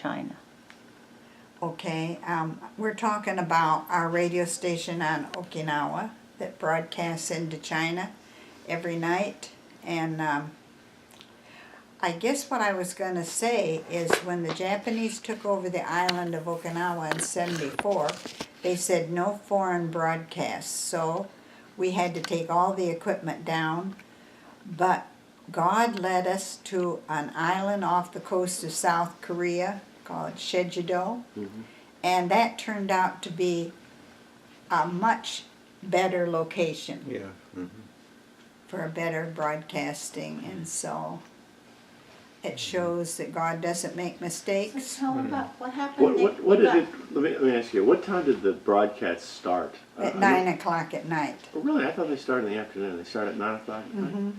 China? Okay, we're talking about our radio station on Okinawa that broadcasts into China every night. And I guess what I was going to say is when the Japanese took over the island of Okinawa in '74, they said no foreign broadcasts. So we had to take all the equipment down. But God led us to an island off the coast of South Korea called Jeju-do, and that turned out to be a much better location Yeah. for a better broadcasting, and so it shows that God doesn't make So mistakes. tell about what happened. What did it? Let me ask you. What time did the broadcast start? At 9 o'clock at night. Oh, really? I thought they started in the afternoon. They started at 9 o'clock at night? Mm-hmm.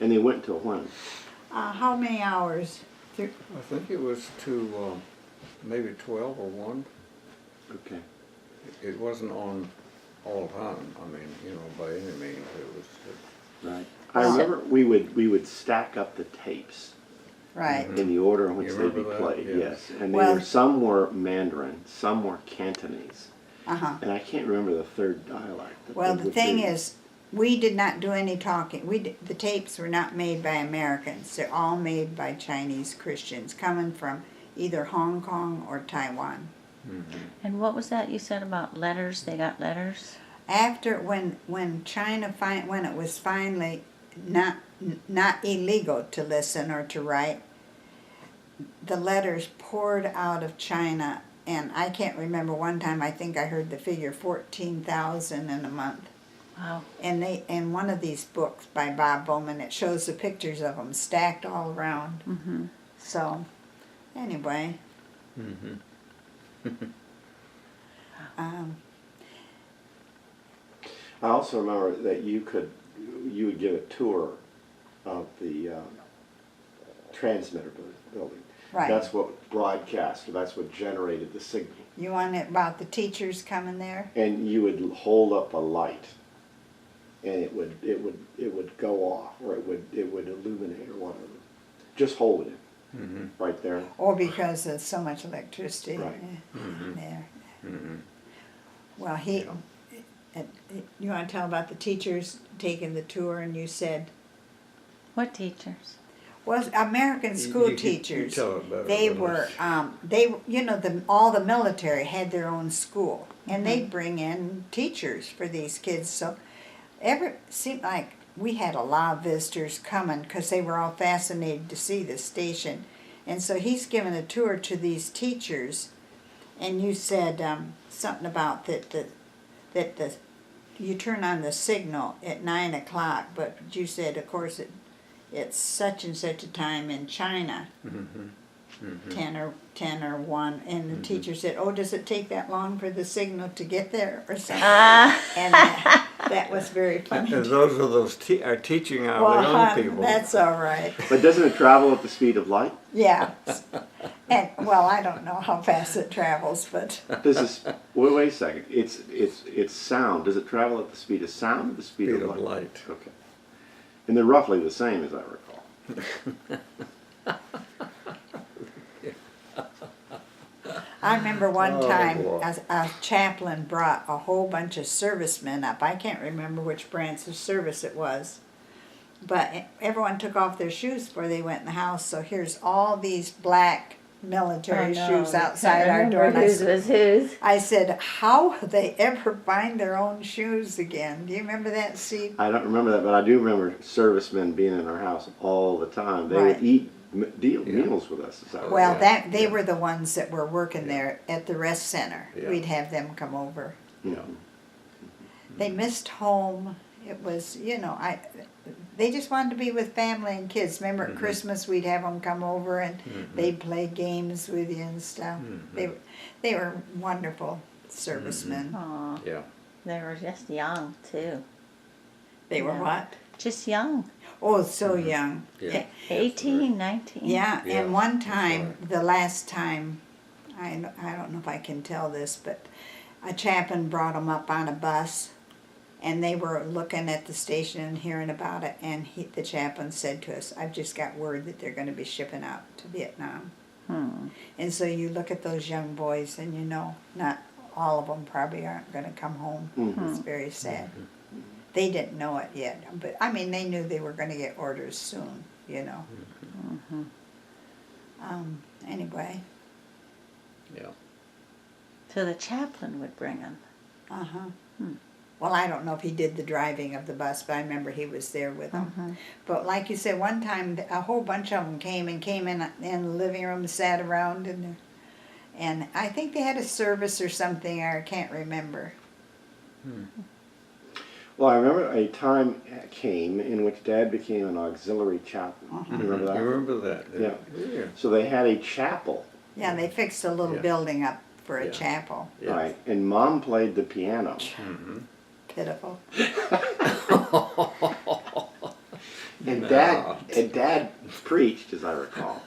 And they went till when? How many hours? I think it was to maybe 12 or 1. Okay. It wasn't on all the time. I mean, by any means. It was. Right. I remember we would stack up the tapes Right. in the order in which You they'd be remember that? played. Yes. Yes. And Well- some were Mandarin, some were Cantonese, Uh-huh. and I can't remember the third dialect. that Well, they the would thing do. is, we did not do any talking. The tapes were not made by Americans. They're all made by Chinese Christians coming from either Hong Kong or Taiwan. And what was that you said about letters? They got letters? After when China when it was finally not illegal to listen or to write, the letters poured out of China, and I can't remember one time. I think I heard the figure 14,000 in a month. Wow. And one of these books by Bob Bowman, it shows the pictures of them stacked all around. Mm-hmm. So, anyway, I also remember that you would give a tour of the transmitter building. right. That's what broadcast, or that's what generated the signal. You want it about the teachers coming there? And you would hold up a light, and it would go off, or it would illuminate or whatever. Just hold it right there. Or because there's so much electricity Right. there. Well, you want to tell about the teachers taking the tour, and you said, What teachers? well, American school You teachers. tell it better They than were, us. all the military had their own school, and they'd bring in teachers for these kids. So, seemed like we had a lot of visitors coming because they were all fascinated to see the station, and so he's given a tour to these teachers, and you said something about that you turn on the signal at 9 o'clock, but you said, of course, it's such and such a time in China, 10 or 1, and the teacher said, oh, does it take that long for the signal to get there or something? And that was very funny. And those are teaching our Well, young people. that's all right. But doesn't it travel at the speed of light? Yeah. And, well, I don't know how fast it travels, but Does this? Wait a second. It's sound. Does it travel at the speed of sound or the speed, Speed of of light? light. Okay. And they're roughly the same, as I recall. I remember one Oh, time boy. a chaplain brought a whole bunch of servicemen up. I can't remember which branch of service it was. But everyone took off their shoes before they went in the house. So here's all these black military shoes outside our door. And Whose was whose? I said, how will they ever find their own shoes again? Do you remember that, Steve? I don't remember that, but I do remember servicemen being in our house all the time. They Right. would eat meals with us. Is that right? Well, Yeah, they yeah. were the ones that were working there at the rest center. Yeah. We'd have them come over. Yeah. They missed home. It was, they just wanted to be with family and kids. Remember at Christmas we'd have them come over and they'd play games with you and stuff. They were wonderful servicemen. Aw, Yeah. they were just young too. They were Yeah. what? Just young. Oh, so young. Yeah. 18, 19. Yeah, Yeah, and one that's time, right. the last time, I don't know if I can tell this, but a chaplain brought them up on a bus, and they were looking at the station and hearing about it, and the chaplain said to us, I've just got word that they're going to be shipping out to Vietnam. And so you look at those young boys and you know, not all of them probably aren't going to come home. It's very sad. They didn't know it yet, but I mean, they knew they were going to get orders soon, you know. Anyway, Yeah. So the chaplain would bring them. well, I don't know if he did the driving of the bus, but I remember he was there with them. But like you said, one time a whole bunch of them came in the living room, sat around, and I think they had a service or something, or I can't remember. Well, I remember a time came in which Dad became an auxiliary chaplain. You remember that? You remember that? Yeah. Yeah. So they had a chapel, Yeah, they fixed a little Yeah. building up for a Yeah. chapel. Yeah. right? And Mom played the piano. Pitiful. And No. Dad preached, as I recall.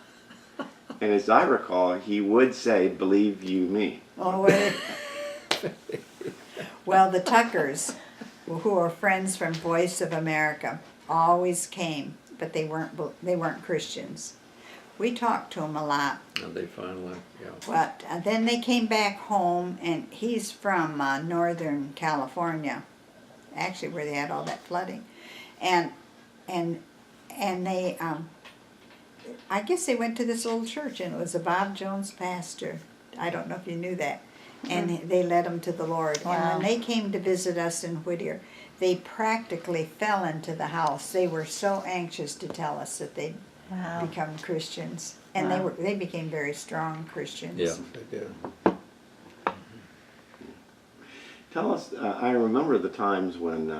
And as I recall, he would say, "Believe you me." Oh, wait. Well, the Tuckers, who are friends from Voice of America, always came, but they weren't Christians. We talked to them a lot, And they finally, yeah. but then they came back home, and he's from Northern California, actually where they had all that flooding, and they, I guess they went to this little church, and it was a Bob Jones pastor. I don't know if you knew that. And they led them to the Lord. And Wow. when they came to visit us in Whittier, they practically fell into the house. They were so anxious to tell us that they'd Wow. become Christians. And Wow. they became very strong Christians. Yeah, they did. Tell us, I remember the times when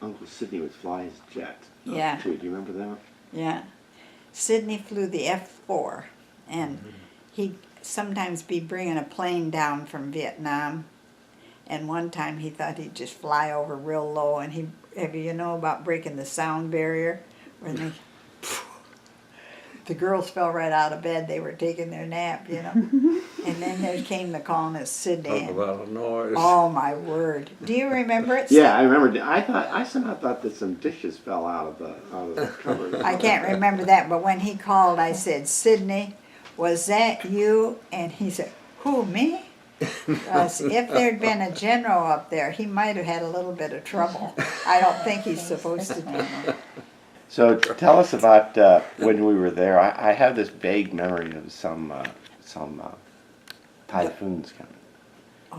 Uncle Sidney would fly his jet. Yeah. Too. Do you remember that? Yeah. Sidney flew the F-4, and he'd sometimes be bringing a plane down from Vietnam. And one time he thought he'd just fly over real low, and you know about breaking the sound barrier? When the girls fell right out of bed. They were taking their nap, you know. And then there came the colonist Sidney. Talk about a noise. Oh my word! Do you remember it? Yeah, I remember. I somehow thought that some dishes fell out of the cupboard. I can't remember that, but when he called, I said, "Sidney, was that you?" And he said, "Who, me?" Because if there'd been a general up there, he might have had a little bit of trouble. I don't think he's supposed to do. So tell us about when we were there. I have this vague memory of some typhoons coming.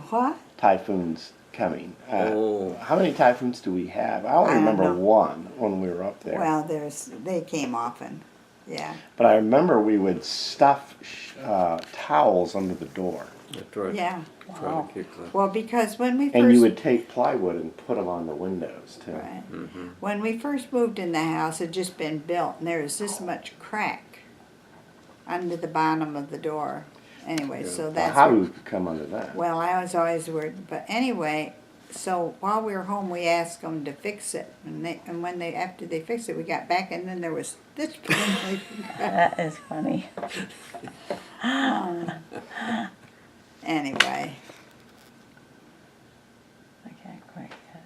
What? Typhoons coming. Oh. How many typhoons do we have? I only I don't remember know. one when we were up there. Well, they came often. Yeah. But I remember we would stuff towels under the door. That's right. Yeah. Try to keep the, Well, because when we first And you would take plywood and put them on the windows too. right. When we first moved in the house, it had just been built, and there was this much crack under the bottom of the door. Anyway, so Well, that's how where- do we come under that? well, I was always worried, but anyway, so while we were home, we asked them to fix it, and when they after they fixed it, we got back, and then there was this. That is funny. Anyway, I can't quite get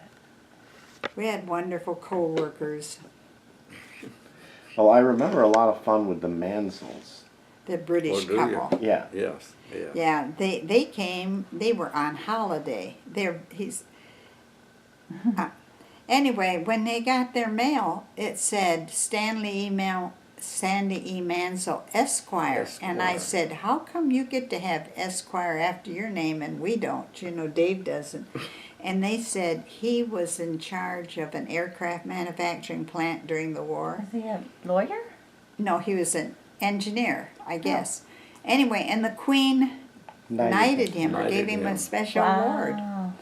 it. we had wonderful co-workers, Well, I remember a lot of fun with the Mansells. the British Oh, do you? couple. Yeah. yes, yeah. Yeah, they came. They were on holiday. Anyway, when they got their mail, it said Sandy E. Mansell Esquire. And I Esquire. said, "How come you get to have Esquire after your name and we don't? You know, Dave doesn't." And they said he was in charge of an aircraft manufacturing plant during the war. Is he a lawyer? No, he was an engineer, I guess. Anyway, and the Queen Knighted knighted him or Knighted gave him a him. special award. Wow.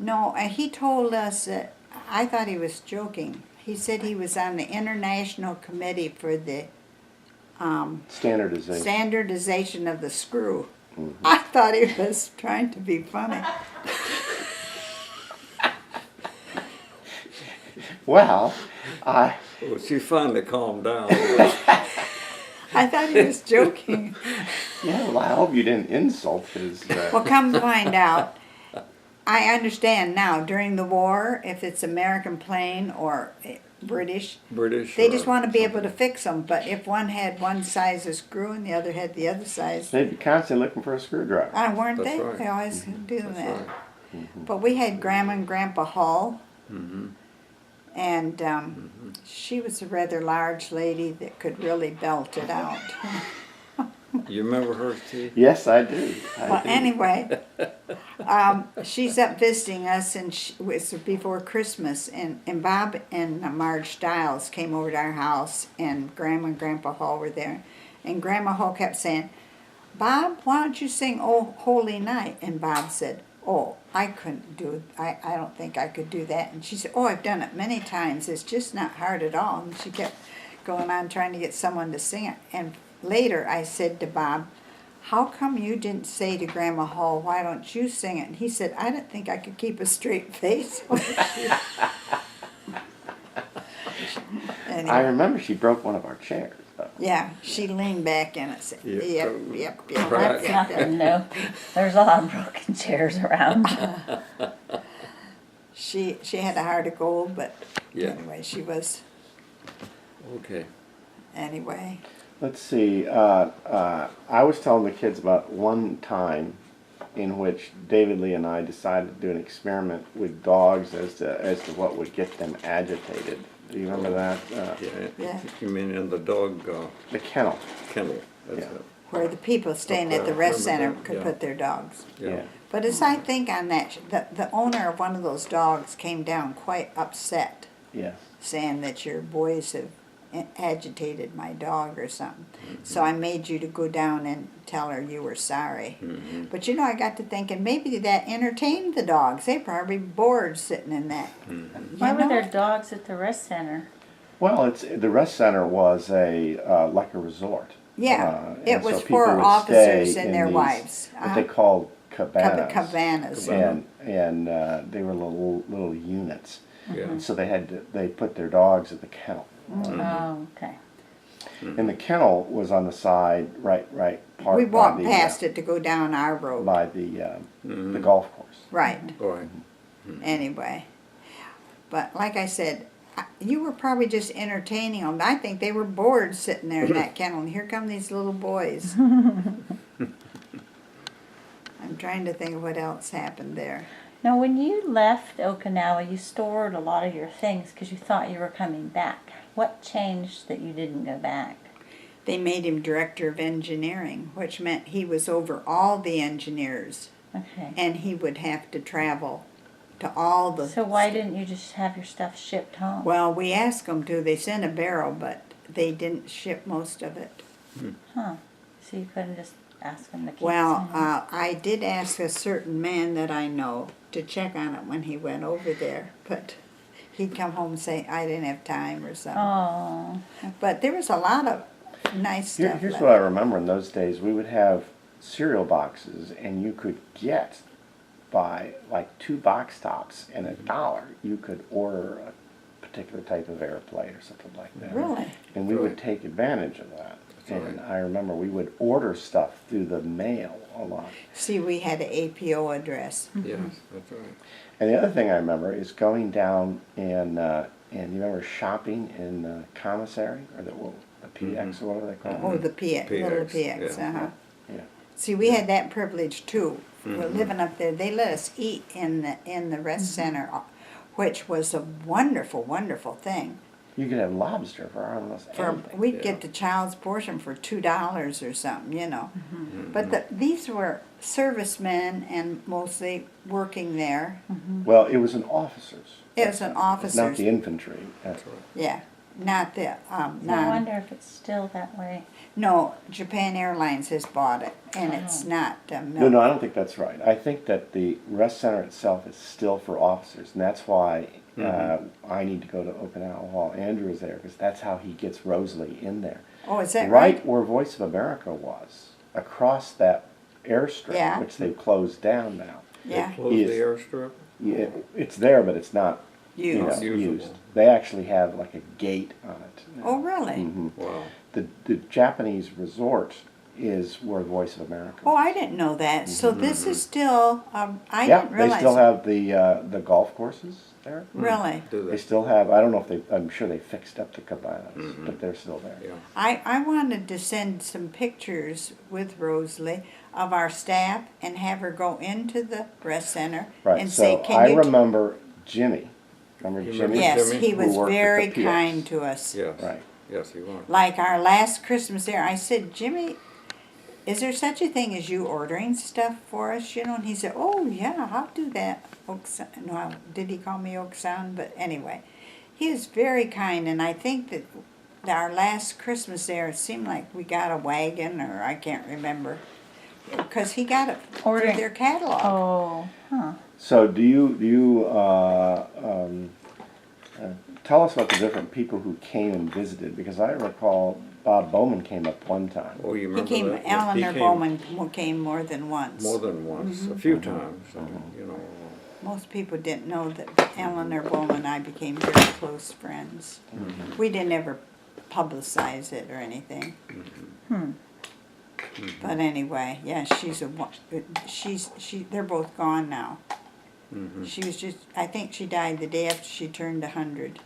No, he told us that, I thought he was joking. He said he was on the International Committee for the Standardization. standardization of the screw. I thought he was trying to be funny. Well, I Well, she finally calmed down. I thought he was joking. yeah. Well, I hope you didn't insult his. Well, come to find out, I understand now, during the war, if it's American plane or British. British. They or just want to be able to something. fix them, but if one had one size of screw and the other had the other size, They'd be constantly looking for a screwdriver. weren't That's they? right. They always do That's that. right. But we had Grandma and Grandpa Hall, Mm-hmm. and she was a rather large lady that could really belt it out. You remember her, Steve? Yes, I do. Well, anyway, she's up visiting us, and it was before Christmas, and Bob and Marge Stiles came over to our house, and Grandma and Grandpa Hall were there, and Grandma Hall kept saying, "Bob, why don't you sing 'Oh Holy Night'?" And Bob said, "Oh, I couldn't do it. I don't think I could do that." And she said, "Oh, I've done it many times. It's just not hard at all." And she kept going on trying to get someone to sing it. And later I said to Bob, "How come you didn't say to Grandma Hall, why don't you sing it?" And he said, "I didn't think I could keep a straight face." I Anyway, remember she broke one of our chairs. Though. yeah, she leaned back in it and said, Yep, yep, totally. yep, yep, Right. yep, That's yep, yep. nothing new. There's a lot of broken chairs around. She had a heart of gold, but Yeah. anyway, she was, Okay. anyway. Let's see. I was telling the kids about one time in which David Lee and I decided to do an experiment with dogs as to what would get them agitated. Do you remember that? Yeah. You mean in the dog The kennel. kennel? That's Yeah. it. Where the people staying Okay, at the rest remember center that, could yeah. put their dogs. Yeah. But as I think on that, the owner of one of those dogs came down quite upset, Yes. saying that your boys have agitated my dog or something. So I made you to go down and tell her you were sorry. Mm-hmm. But you know, I got to thinking maybe that entertained the dogs. They probably bored sitting in that. Mm-hmm. Why You were know? there dogs at the rest center? Well, the rest center was like a resort. Yeah, it and was so people for would officers stay and in their these, wives. What they called cabanas. Cabanas. And they were little units. Yeah. And so they put their dogs at the kennel. Oh, okay. And the kennel was on the side, right part We by walked the, past it to go down our road. by the golf course. Right. Boy. Anyway, but like I said, you were probably just entertaining them. I think they were bored sitting there in that kennel. And here come these little boys. I'm trying to think of what else happened there. Now, when you left Okinawa, you stored a lot of your things because you thought you were coming back. What changed that you didn't go back? They made him director of engineering, which meant he was over all the engineers, Okay. and he would have to travel to all the. So why didn't you just have your stuff shipped home? Well, we asked them to. They sent a barrel, but they didn't ship most of it. Huh. So you couldn't just ask them to keep Well, some? I did ask a certain man that I know to check on it when he went over there, but he'd come home and say, I didn't have time or something. Oh. But there was a lot of nice stuff Here's left. what I remember in those days. We would have cereal boxes, and you could get, by like 2 box tops and $1, you could order a particular type of airplane or something like that. Really? And we would Right. take advantage of that. That's And right. I remember we would order stuff through the mail a lot. See, we had an APO address. Yes, that's right. And the other thing I remember is going down and you remember shopping in the commissary or the PX or whatever they call it. Oh, the PX, little PX, PX, yeah. uh-huh. Yeah. See, we had that privilege too. We're living up there. They let us eat in the rest center, which was a wonderful, wonderful thing. You could have lobster for almost anything. We'd Yeah. get the child's portion for $2 or something, you know. But these were servicemen and mostly working there. Well, it was an officer's. It was an It's not officer's. the infantry. That's right. Yeah, not the I wonder if it's still that way. No, Japan Airlines has bought it, and it's Oh. not No, I don't think that's right. I think that the rest center itself is still for officers, and that's why I need to go to Okinawa while Andrew is there, because that's how he gets Rosalie in there. Oh, is that Right right? where Voice of America was, across that airstrip, Yeah. which they've closed down now. Yeah, They closed Yes. the airstrip? Yeah, it's there, but it's not you know, used. Usable. used. They actually have like a gate on it. now. Oh, really? Mhm. Wow. The Japanese resort is where Voice of America. Oh, I didn't know that. So this is still, I Yeah, didn't they realize. still have the golf courses there. Really? Do They they? still have. I don't know if they. I'm sure they fixed up the cabanas, Mm-hmm. but they're still there. Yeah. I wanted to send some pictures with Rosalie of our staff and have her go into the rest center Right. and So say, can I you remember Jimmy. Remember You Jimmy? remember Yes, Jimmy? he Who was worked at the very PX. kind to us. Yes. Right. Yes, he was. Like our last Christmas there, I said, Jimmy, is there such a thing as you ordering stuff for us, you know? And he said, oh, yeah, I'll do that. No, did he call me Oksan? But anyway, he was very kind, and I think that our last Christmas there, it seemed like we got a wagon, or I can't remember, because he got it through Ordering- their catalog. Oh, huh. So do you tell us about the different people who came and visited? Because I recall Bob Bowman came up one time. Oh, you He remember came, that? Eleanor He Bowman came more than once. More than once, a few times, you know. Most people didn't know that Eleanor Bowman and I became very close friends. We didn't ever publicize it or anything. But anyway, yeah, they're both gone now. She was just, I think she died the day after she turned 100.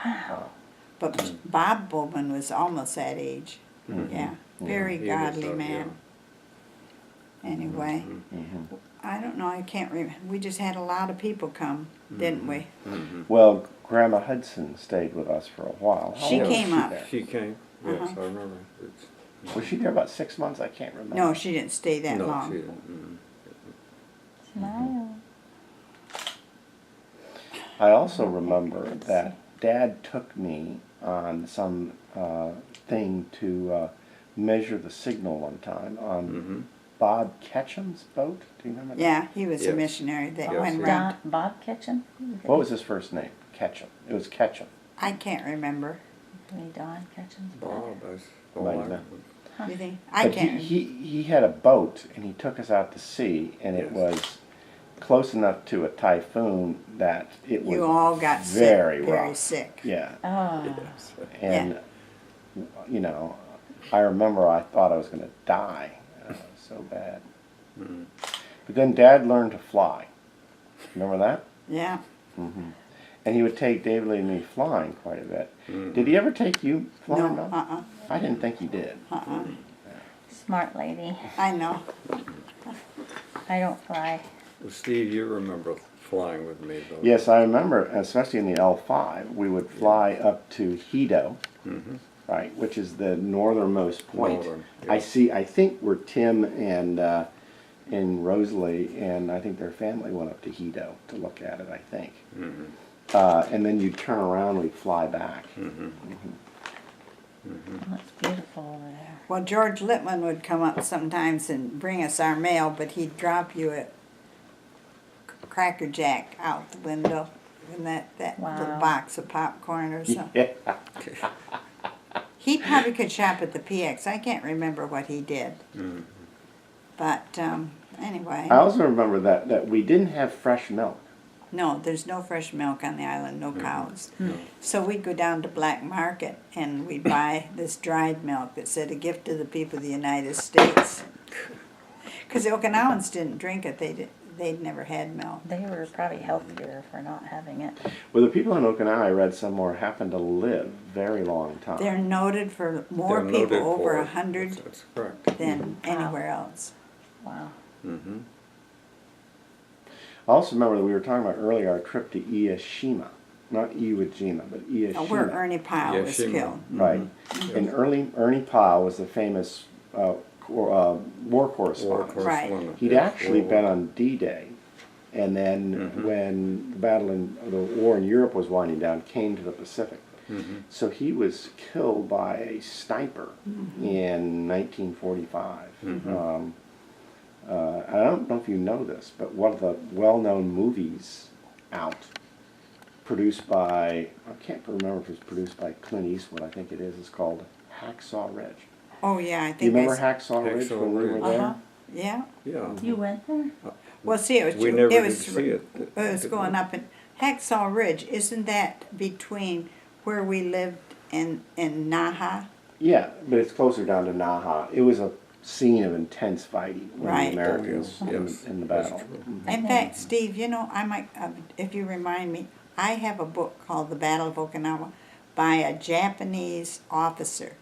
Wow. But Bob Bowman was almost that age. Yeah, very He was, godly man. Anyway, Mm-hmm. I don't know, I can't remember. We just had a lot of people come, didn't we? Well, Grandma Hudson stayed with us for a while. How She long was came up. there? She came, yes, Uh-huh. I remember. It's, Was she there about 6 months? I can't remember. No, she didn't stay that no, long. she didn't. Smile. I also remember that Dad took me on some thing to measure the signal one time on Bob Ketchum's boat. Do you remember that? Yeah, he was a Yes. missionary that Yes, went he- around. Bob Kitchen? What was his first name? Ketchum. It was Ketchum. I can't remember. Maybe Don Kitchen's Bob, brother. Might I, have been. You think? I But can't. he had a boat and he took us out to sea and it Yes. was close enough to a typhoon that it was You all got very sick, rough. very sick. Yeah. Oh. yes. And, you know, I remember I thought I was going to die so bad. But then Dad learned to fly. Remember that? Yeah. And he would take David Lee and me flying quite a bit. Did he ever take you flying? No, Mel? I didn't think he did. Smart lady. I know. I don't fly. Well, Steve, you remember flying with me, though. Yes, I remember, especially in the L5, we would fly up to Hilo, right, which is the northernmost point. Northern, I yes. see. I think where Tim and Rosalie and I think their family went up to Hilo to look at it. I think, and then you turn around, and we fly back. Oh, it's beautiful over there. Well, George Littman would come up sometimes and bring us our mail, but he'd drop you a Cracker Jack out the window in that little Wow. box of popcorn or something. Yeah. He probably could shop at the PX. I can't remember what he did. But anyway, I also remember that we didn't have fresh milk. no, there's no fresh milk on the island, no cows. So we'd go down to Black Market and we'd buy this dried milk that said a gift to the people of the United States. Because the Okinawans didn't drink it. They'd never had milk. They were probably healthier for not having it. Well, the people in Okinawa, I read somewhere, happen to live very long time. They're noted for more They're people noted over for it. 100 That's correct. than anywhere else. Wow. I also remember that we were talking about earlier our trip to Ieshima, not Iwo Jima, but Ieshima. Where Ernie Pyle was Yashima. killed. Right. And Ernie Pyle was the famous war correspondent. Right. He'd actually been on D-Day, and then when the war in Europe was winding down, came to the Pacific. So he was killed by a sniper in 1945. I don't know if you know this, but one of the well-known movies out, produced by, I can't remember if it was produced by Clint Eastwood, I think it is called Hacksaw Ridge. Oh, yeah, I think Do you remember I Hacksaw Ridge Hacksaw when we were Ridge. there? Uh-huh. Yeah. Yeah. You went there? Well, see, it was We never it did was see it. It was going up in Hacksaw Ridge. Isn't that between where we lived and Naha? Yeah, but it's closer down to Naha. It was a scene of intense fighting when Right. the Americans Oh, yes. in the That's battle. true. In fact, Steve, you know, I might, if you remind me, I have a book called The Battle of Okinawa by a Japanese officer.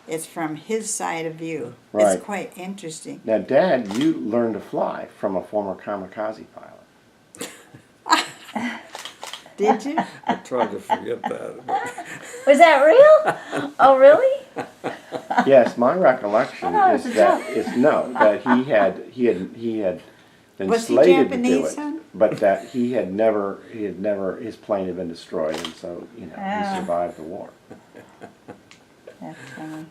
It's from his side of view. Right. It's quite interesting. Now, Dad, you learned to fly from a former kamikaze pilot. Did you? I tried to forget that, but Was that real? Oh, really? Yes, my recollection thought it is was a that that he had been Was he slated to do Japanese, it, son? but that he had never his plane had been destroyed, and so he Ah. survived the war. That's funny.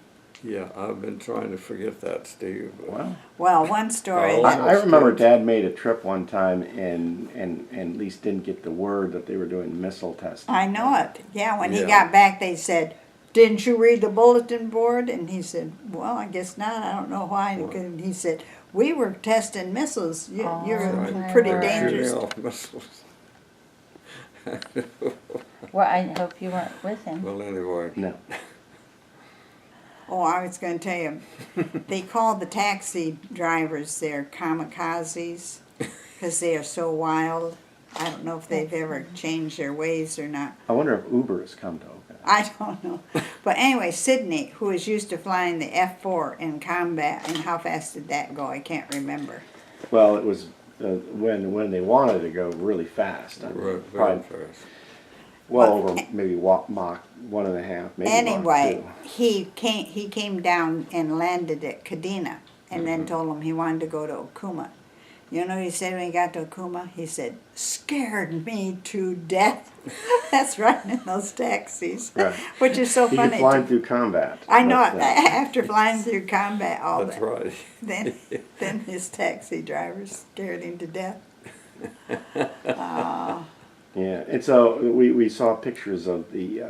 yeah, I've been trying to forget that, Steve. but- Well, Well, one story. Oh. I remember Dad made a trip one time and at least didn't get the word that they were doing missile testing. I know it. Yeah, when he Yeah. got back, they said, "Didn't you read the bulletin board?" And he said, "Well, I guess not. I don't know why." What? And he said, "We were testing missiles. Oh, You're my pretty word. dangerous." Shooting off missiles. Well, I hope you weren't with him. Well, anyway, No. Oh, I was going to tell you, they call the taxi drivers their kamikazes because they are so wild. I don't know if they've ever changed their ways or not. I wonder if Uber has come to Okinawa. I don't know. But anyway, Sydney, who is used to flying the F-4 in combat, and how fast did that go? I can't remember. Well, it was when they wanted to go really fast. I mean, very probably fast. well Well, over maybe Mach 1.5, maybe Anyway, Mach 2. he came down and landed at Kadena, and then told him he wanted to go to Okuma. You know what he said when he got to Okuma? He said, "Scared me to death." That's riding in those taxis, Right. which is so He funny. could fly through combat. I know but, it. After flying through combat, all That's that. right. Then his taxi driver scared him to death. Yeah, and so we saw pictures of the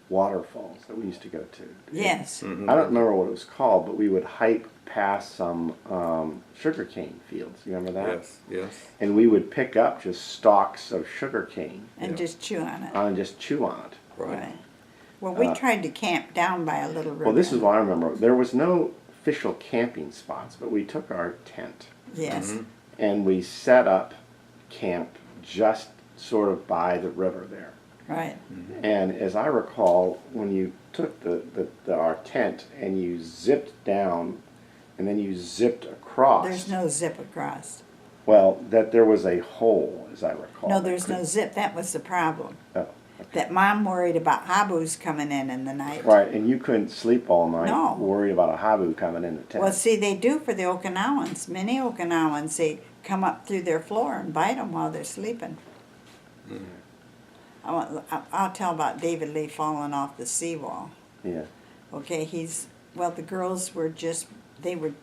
waterfalls that we used to go to. Yes. I don't remember what it was called, but we would hike past some sugarcane fields. You remember that? Yes, yes. And we would pick up just stalks of sugarcane And Yeah. just chew on it. and just chew on it. Right. Well, we tried to camp down by a little river. Well, this is what I remember. There was no official camping spots, but we took our tent Yes. and we set up camp just sort of by the river there. Right. And as I recall, when you took our tent and you zipped down and then you zipped across, There's no zip across. well, that there was a hole, as I recall. No, that there's no could- zip. That was the problem. Oh, okay. That Mom worried about habus coming in the night. Right, and you couldn't sleep all night No. worried about a habu coming in the tent. Well, see, they do for the Okinawans. Many Okinawans, they come up through their floor and bite them while they're sleeping. I'll tell about David Lee falling off the seawall. Yeah. Okay, the girls were they were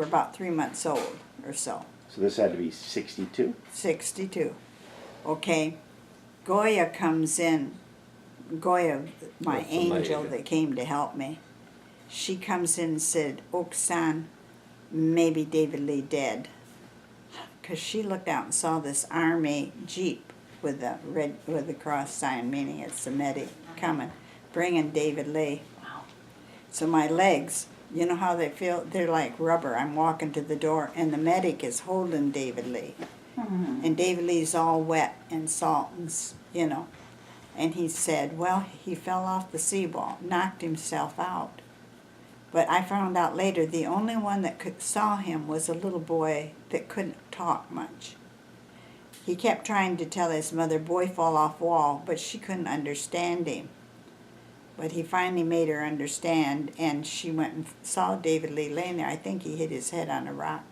about 3 months old or so. So this had to be 62? 62. Okay, Goya comes in. Goya, my That's the angel maid. that came to help me, she comes in and said, "Oksan, maybe David Lee dead." Because she looked out and saw this army jeep with the cross sign, meaning it's the medic coming, bringing David Lee. Wow. So my legs, you know how they feel? They're like rubber. I'm walking to the door, and the medic is holding David Lee. And David Lee's all wet and salt, and, And he said, well, he fell off the seawall, knocked himself out. But I found out later the only one that saw him was a little boy that couldn't talk much. He kept trying to tell his mother, "Boy fall off wall," but she couldn't understand him. But he finally made her understand, and she went and saw David Lee laying there. I think he hit his head on a rock.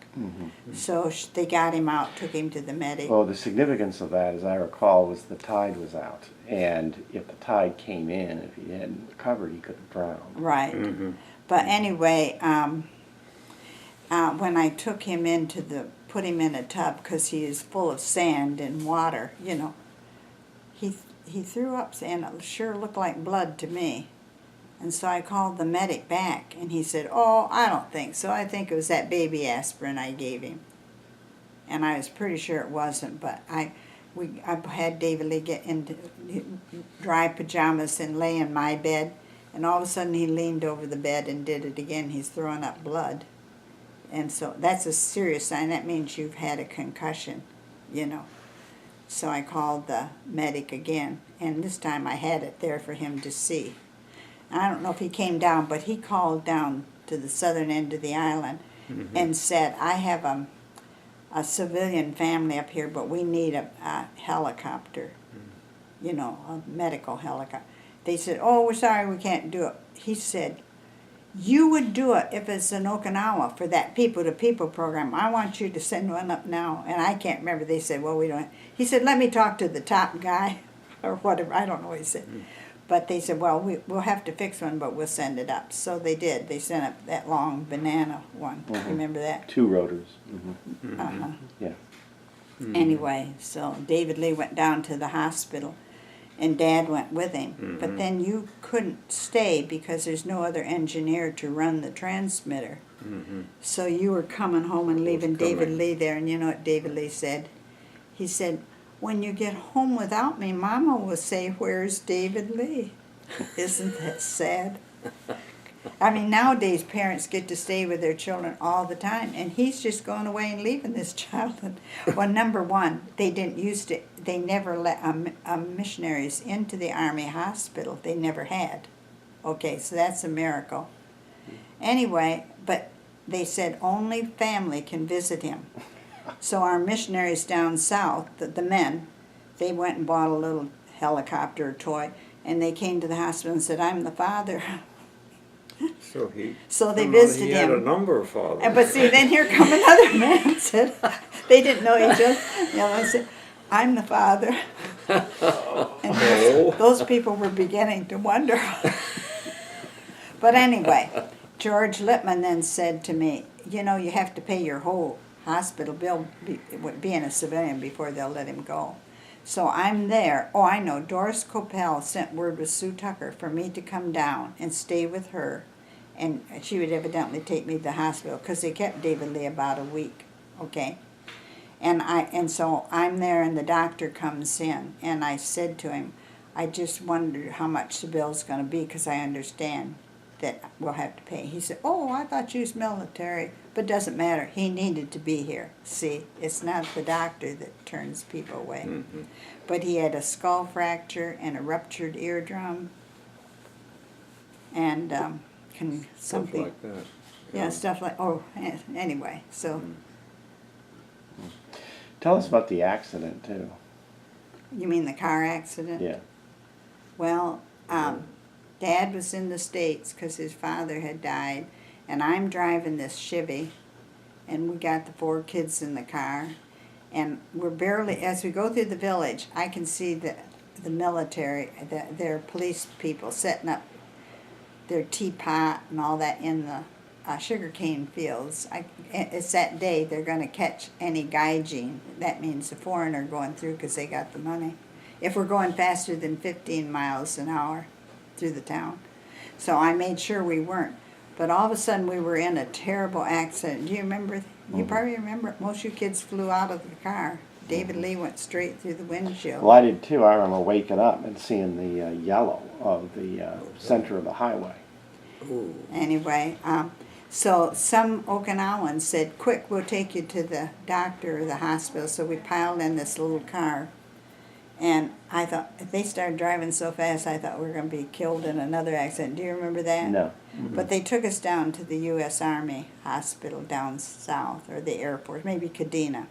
So they got him out, took him to the medic. Well, the significance of that, as I recall, was the tide was out. And if the tide came in, if he hadn't recovered, he could have drowned. Right. But anyway, when I took him put him in a tub because he is full of sand and water, he threw up sand. It sure looked like blood to me. And so I called the medic back, and he said, "Oh, I don't think so. I think it was that baby aspirin I gave him." And I was pretty sure it wasn't, but I had David Lee get into dry pajamas and lay in my bed, And all of a sudden he leaned over the bed and did it again. He's throwing up blood. And so that's a serious sign. That means you've had a concussion, you know. So I called the medic again, and this time I had it there for him to see. I don't know if he came down, but he called down to the southern end of the island and said, I have a civilian family up here, but we need a helicopter, you know, a medical helicopter. They said, oh, we're sorry, we can't do it. He said, you would do it if it's in Okinawa for that people-to-people program. I want you to send one up now. And I can't remember. They said, well, we don't. He said, let me talk to the top guy or whatever. I don't know what he said. But they said, well, we'll have to fix one, but we'll send it up. So they did. They sent up that long banana one. Remember that? 2 rotors. Uh-huh. Yeah. Anyway, so David Lee went down to the hospital, and Dad went with him. But then you couldn't stay because there's no other engineer to run the transmitter. So you were coming home and leaving David Lee there, and you know what David Lee said? He said, when you get home without me, Mama will say, where's David Lee? Isn't that sad? I mean, nowadays parents get to stay with their children all the time, and he's just going away and leaving this child. Well, number one, they didn't used to. They never let missionaries into the Army hospital. They never had. Okay, so that's a miracle. Anyway, but they said only family can visit him. So our missionaries down south, the men, they went and bought a little helicopter toy, and they came to the hospital and said, I'm the father. So they visited him. He had a number of fathers. But see, then here come another man said, they didn't know each other. You know, I said, I'm the father. And those people were beginning to wonder. But anyway, George Lippman then said to me, you know, you have to pay your whole hospital bill being a civilian before they'll let him go. So I'm there. Oh, I know. Doris Coppell sent word with Sue Tucker for me to come down and stay with her. And she would evidently take me to the hospital because they kept David Lee about a week. Okay? And so I'm there and the doctor comes in. And I said to him, I just wondered how much the bill's going to be because I understand that we'll have to pay. He said, oh, I thought you was military. But it doesn't matter. He needed to be here. See, it's not the doctor that turns people away. But he had a skull fracture and a ruptured eardrum. And Stuff like that. Yeah, stuff like, oh, anyway, so. Tell us about the accident, too. You mean the car accident? Yeah. Well, Dad was in the States because his father had died. And I'm driving this Chevy, and we got the 4 kids in the car, and we're barely, as we go through the village, I can see the military, their police people setting up their teapot and all that in the sugarcane fields. It's that day they're going to catch any gaijin. That means a foreigner going through because they got the money. If we're going faster than 15 miles an hour through the town. So I made sure we weren't. But all of a sudden we were in a terrible accident. Do you remember? You probably remember. Most of you kids flew out of the car. David Lee went straight through the windshield. Well, I did too. I remember waking up and seeing the yellow of the center of the highway. Anyway, so some Okinawans said, quick, we'll take you to the doctor or the hospital. So we piled in this little car. And I thought, if they started driving so fast, I thought we were going to be killed in another accident. Do you remember that? No. But they took us down to the U.S. Army hospital down south, or the Air Force, maybe Kadena.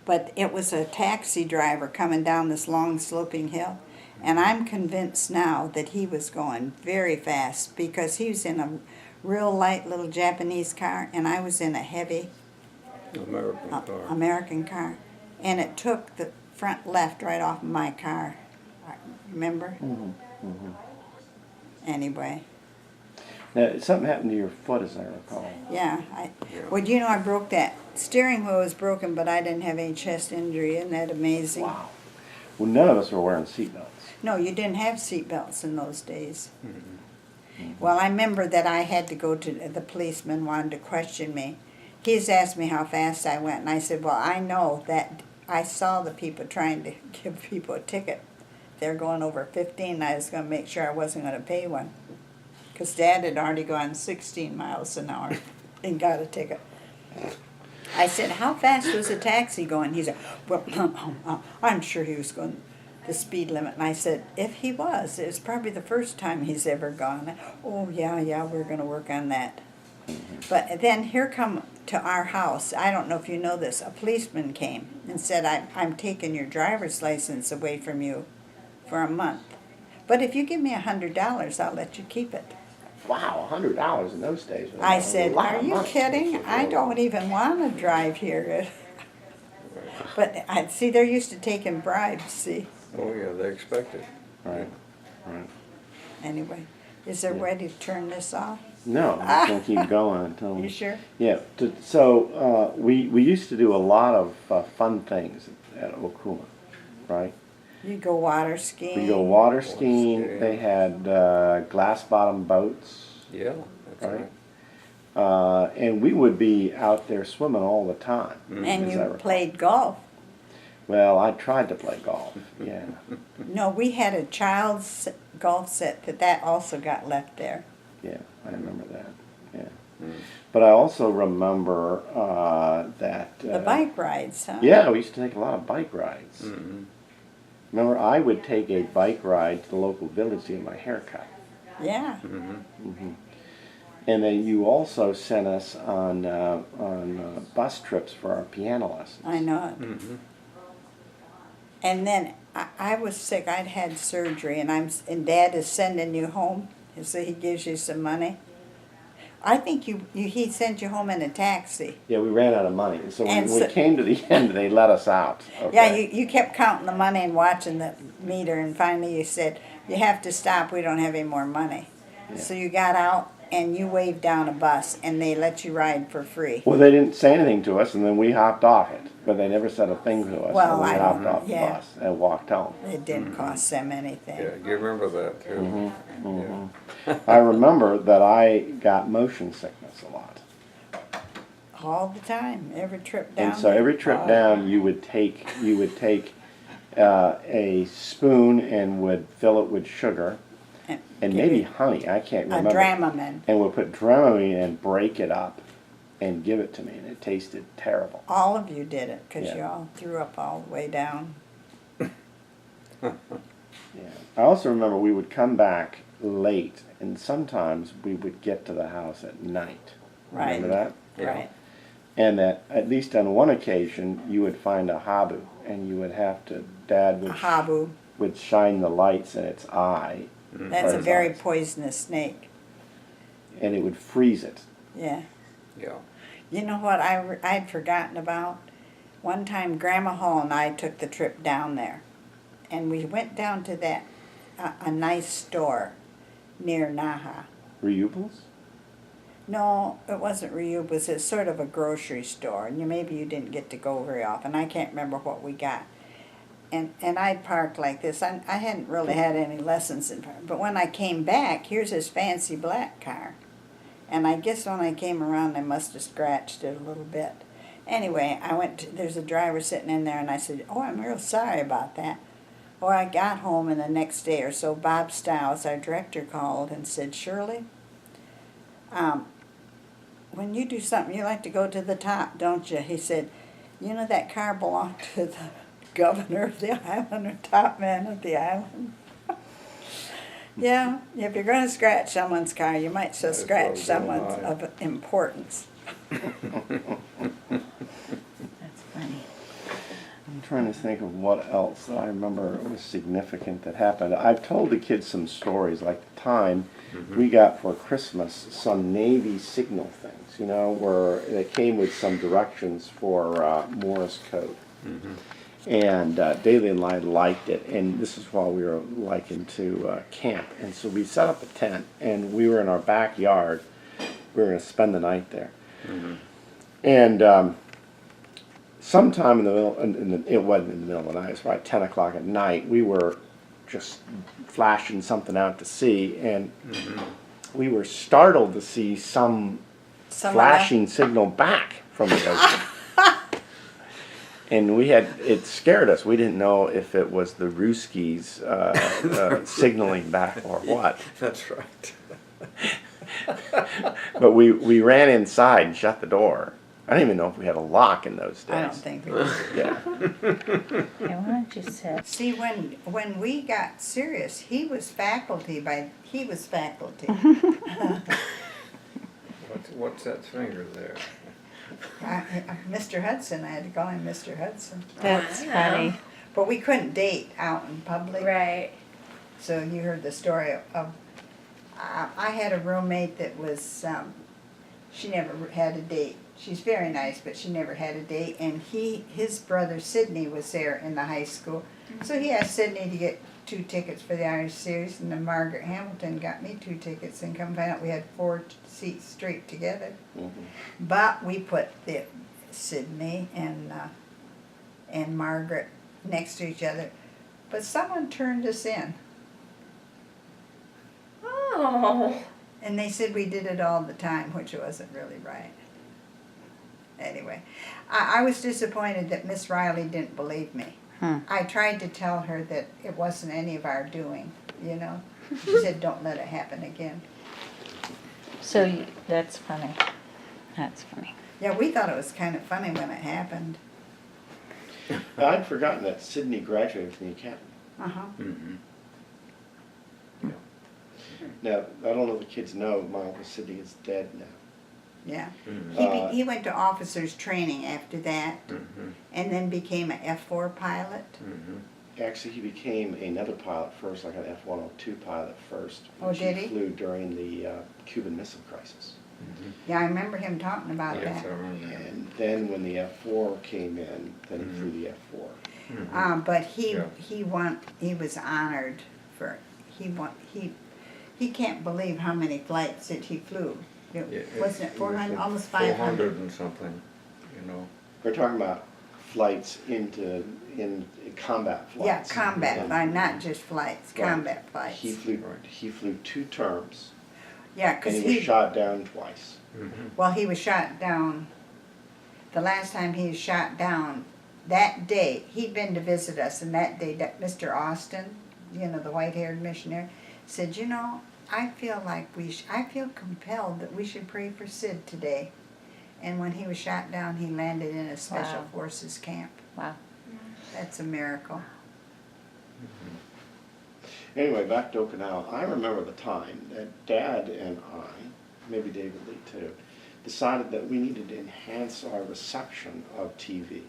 But it was a taxi driver coming down this long sloping hill. And I'm convinced now that he was going very fast because he was in a real light little Japanese car, and I was in a heavy American car. And it took the front left right off of my car. Remember? Anyway. Now, something happened to your foot, as I recall. Yeah. Well, you know, I broke that. Steering wheel was broken, but I didn't have any chest injury. Isn't that amazing? Wow. Well, none of us were wearing seatbelts. No, you didn't have seatbelts in those days. Well, I remember that I had to go to, the policeman wanted to question me. He's asked me how fast I went, and I said, well, I know that I saw the people trying to give people a ticket there going over 15, and I was going to make sure I wasn't going to pay one. Because Dad had already gone 16 miles an hour and got a ticket. I said, how fast was the taxi going? He said, well, I'm sure he was going the speed limit. And I said, if he was, it was probably the first time he's ever gone. Oh, yeah, we're going to work on that. But then here come to our house, I don't know if you know this, a policeman came and said, I'm taking your driver's license away from you for a month. But if you give me $100, I'll let you keep it. Wow, $100 in those days. Was I a said, lot are of you money. kidding? I don't even want to drive here. But I see they're used to taking bribes, see? Oh, yeah, they expect it. Right, right. Anyway, is there a way to turn this off? No, I'm going to keep going until. You sure? Yeah. So we used to do a lot of fun things at Okuma, right? You go water skiing. We go water skiing. skiing. They had glass bottom boats, Yeah, that's right? right. And we would be out there swimming all the time. And as I you recall. played golf. Well, I tried to play golf. Yeah. No, we had a child's golf set that also got left there. Yeah, I remember that. Yeah. But I also remember that. The bike rides, huh? Yeah, we used to take a lot of bike rides. Mm-hmm. Remember, I would take a bike ride to the local village to get my hair cut. Yeah. Mm-hmm. And then you also sent us on bus trips for our piano lessons. I know it. Mm-hmm. And then I was sick. I'd had surgery, and Dad is sending you home, so he gives you some money. I think he sent you home in a taxi. Yeah, we ran out of money. So when And we so- came to the end, they let us out. Okay. Yeah, you kept counting the money and watching the meter, and finally you said, you have to stop, we don't have any more money. Yeah. So you got out and you waved down a bus, and they let you ride for free. Well, they didn't say anything to us, and then we hopped off it. But they never said a thing to us. Well, and we I hopped don't- off the yeah. bus and walked home. It didn't cost them anything. Yeah, you remember that too. Yeah. I remember that I got motion sickness a lot. All the time, every trip down And so there. every trip down, you would take a spoon and would fill it with sugar and give maybe you honey. I can't a remember. Dramamine. And would put Dramamine and break it up and give it to me, and it tasted terrible. All of you did it, because Yeah. you all threw up all the way down. Yeah. I also remember we would come back late, and sometimes we would get to the house at night. Right. Remember that? Yeah. Right. And that at least on one occasion, you would find a habu, and you would have to, Dad A would habu. would shine the lights in its eye, That's a Or very size. poisonous snake. and it would freeze it. Yeah. Yeah. You know what I'd forgotten about? One time Grandma Hall and I took the trip down there. And we went down to that, a nice store near Naha. Reuples? No, it wasn't Reubas. It's sort of a grocery store. And maybe you didn't get to go very often. I can't remember what we got. And I'd parked like this. I hadn't really had any lessons in park. But when I came back, here's this fancy black car. And I guess when I came around, I must have scratched it a little bit. Anyway, there's a driver sitting in there, and I said, oh, I'm real sorry about that. Well, I got home, and the next day or so, Bob Stiles, our director, called and said, Shirley, when you do something, you like to go to the top, don't you? He said, you know that car belonged to the governor of the island, or top man of the island. Yeah, if you're going to scratch someone's car, you might so Might as well scratch go someone's high. of importance. That's funny. I'm trying to think of what else that I remember was significant that happened. I've told the kids some stories, like the time we got for Christmas some Navy signal things, you know, where they came with some directions for Morse code. And Daly and I liked it, and this is while we were like into camp. And so we set up a tent, and we were in our backyard. We were going to spend the night there. And sometime in the middle, it wasn't in the middle of the night, it was about 10 o'clock at night, we were just flashing something out to sea, and we were startled to see some Someone flashing signal back from the ocean. And it scared us. We didn't know if it was the Ruskies signaling back or what. That's right. But we ran inside and shut the door. I don't even know if we had a lock in those days. I don't think we did. Yeah. Okay, why don't you sit? See, when we got serious, he was faculty. What's that finger there? Mr. Hudson, I had to call him Mr. Hudson. That's Wow. funny. But we couldn't date out in public. Right. So you heard the story of, I had a roommate that was, she never had a date. She's very nice, but she never had a date. And his brother Sidney was there in the high school. So he asked Sidney to get 2 tickets for the Irish series, and then Margaret Hamilton got me 2 tickets, and come find out we had 4 seats straight together. Mm-hmm. But we put Sidney and Margaret next to each other. But someone turned us in. Oh. And they said we did it all the time, which wasn't really right. Anyway, I was disappointed that Miss Riley didn't believe me. I tried to tell her that it wasn't any of our doing, you know. She said, don't let it happen again. So that's funny. That's funny. Yeah, we thought it was kind of funny when it happened. I'd forgotten that Sydney graduated from the academy. Uh-huh. Mm-hmm. Now, I don't know if the kids know, my Uncle Sidney is dead now. Yeah. Mm-hmm. He went to officers training after that, Mm-hmm. and then became an F4 pilot. Mm-hmm. Actually, he became another pilot first, like an F-102 pilot first. Oh, which did he? flew during the Cuban Missile Crisis. Yeah, I remember him talking about Yes, I that. remember that. And then when the F-4 came in, then he flew the F-4. Mm-hmm. But he Yeah. he was honored for he can't believe how many flights that he flew. Wasn't it 400, almost 500? 400 and something, you know. We're talking about flights in combat flights. Yeah, combat And flight, not just flights, Right. combat flights. He flew. Right. He flew 2 terms, Yeah, and because he was shot down twice. well, he was shot down. The last time he was shot down, that day he'd been to visit us, and that day, that Mr. Austin, you know, the white-haired missionary, said, you know, I feel like I feel compelled that we should pray for Sid today. And when he was shot down, he landed in a special Wow. forces camp. Wow. That's a miracle. Anyway, back to Okinawa. I remember the time that Dad and I, maybe David Lee too, decided that we needed to enhance our reception of TV.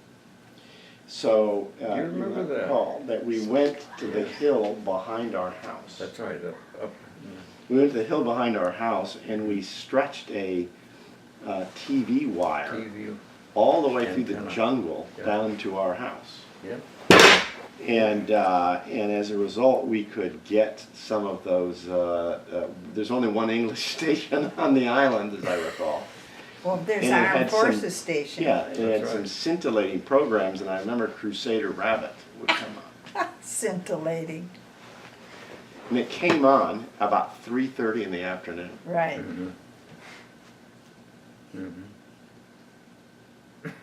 So You remember that? recall that we went to the hill behind our house. That's right, up. We went to the hill behind our house and we stretched a TV wire TV. all the way through the Antenna. jungle Yeah. down to our house. Yep. And as a result, we could get some of those. There's only one English station on the island, as I recall. Well, there's And it Armed had some- Forces Station. Yeah, and it had That's some right. scintillating programs, and I remember Crusader Rabbit would come on. Scintillating. And it came on about 3:30 in the afternoon. Right. Mm-hmm. Mm-hmm.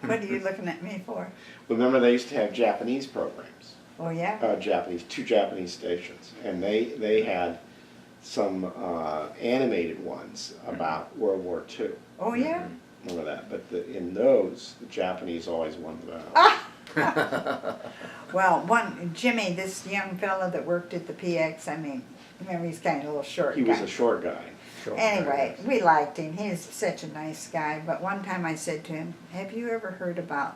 What are you looking at me for? Remember, they used to have Japanese programs. Oh, yeah? Two Japanese stations, and they had some animated ones about World War II. Oh, yeah? Remember that? But in those, the Japanese always won the battle. Well, Jimmy, this young fella that worked at the PX, I mean, remember he's kind of a little short He guy. was a short guy. Sure. Anyway, we liked him. He was such a nice guy. But one time I said to him, have you ever heard about,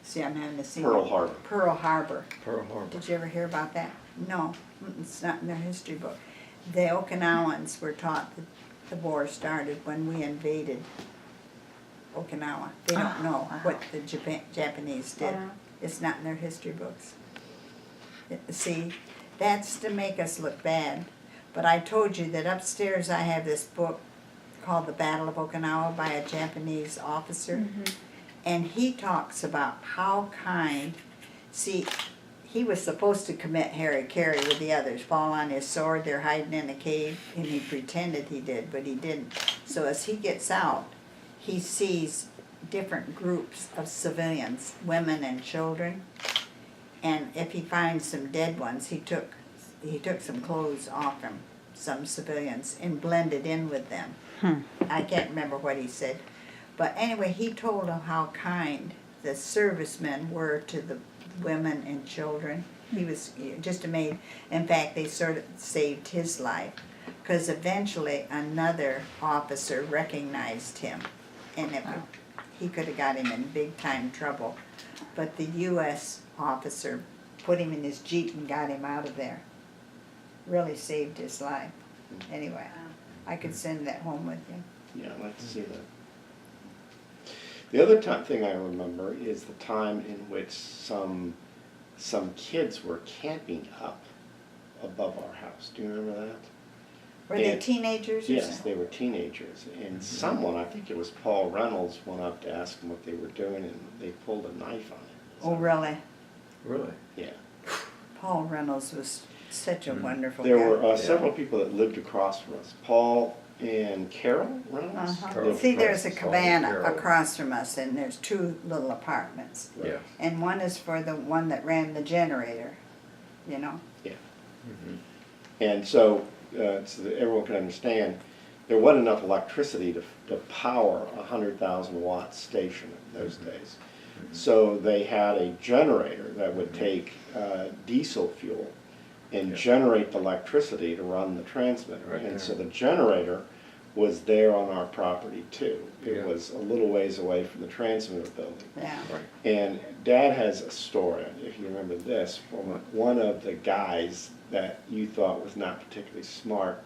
see, I'm having to see. Pearl Harbor. Pearl Harbor. Pearl Harbor. Did you ever hear about that? No, it's not in their history book. The Okinawans were taught that the war started when we invaded Okinawa. They don't know what the Japanese did. Wow. It's not in their history books. See, that's to make us look bad. But I told you that upstairs I have this book called The Battle of Okinawa by a Japanese officer. And he talks about how kind, see, he was supposed to commit hara-kiri with the others, fall on his sword, they're hiding in a cave, and he pretended he did, but he didn't. So as he gets out, he sees different groups of civilians, women and children. And if he finds some dead ones, he took some clothes off from some civilians and blended in with them. I can't remember what he said. But anyway, he told them how kind the servicemen were to the women and children. He was just amazed. In fact, they sort of saved his life, because eventually another officer recognized him, and he could have got him in big time trouble. But the U.S. officer put him in his Jeep and got him out of there. Really saved his life. Anyway, I could send that home with you. Yeah, I'd like to see that. The other thing I remember is the time in which some kids were camping up above our house. Do you remember that? Were they teenagers or Yes, something? they were teenagers. And someone, I think it was Paul Reynolds, went up to ask them what they were doing, and they pulled a knife on it. Oh, really? Really? Yeah. Paul Reynolds was such a wonderful There guy. were several people that lived across from us. Paul and Carol Reynolds. Carol. See, there's a Paul cabana Carroll. across from us, and there's two little apartments. Yeah. And one is for the one that ran the generator, you know? And so that everyone can understand, there wasn't enough electricity to power a 100,000 watt station in those days. So they had a generator that would take diesel fuel and generate the electricity to run the transmitter. Right And there. so the generator was there on our property too. It Yeah. was a little ways away from the transmitter building. Yeah. Right. And Dad has a story, if you remember this, from one of the guys that you thought was not particularly smart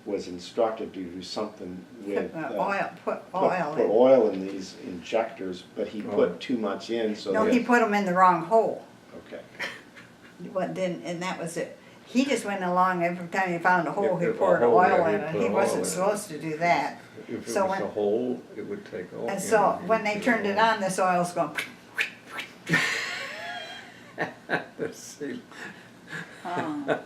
was instructed to do something with Put oil put in. oil in these injectors, but he Oh. put too much in, so No, that- he put them in the wrong hole. okay. What didn't, and that was it. He just went along, every time he found a hole, he If a poured hole oil there, in he'd it. put He oil wasn't in it. supposed to do that. If it So was when- a hole, it would take oil. And so when they turned it on, this oil's going, See, Oh.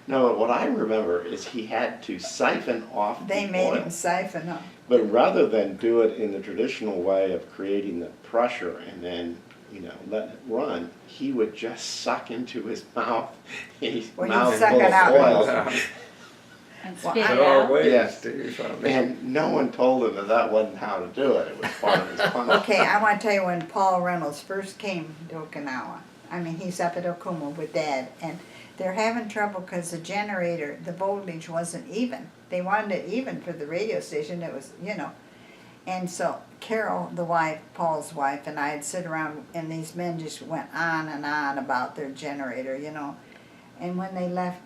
No, what I remember is he had to siphon off they the made oil. him siphon up. But rather than do it in the traditional way of creating the pressure and then, letting it run, he would just suck into his mouth, his Well, he'd mouth suck full it of out. oil. And Well, spit I- it there are out. ways, Yes. Steve, I mean. And no one told him that wasn't how to do it. It was part of his punishment. Okay, I want to tell you when Paul Reynolds first came to Okinawa. I mean, he's up at Okuma with Dad, and they're having trouble because the generator, the voltage wasn't even. They wanted it even for the radio station. It was, And so Carol, the wife, Paul's wife, and I'd sit around, and these men just went on and on about their generator, And when they left,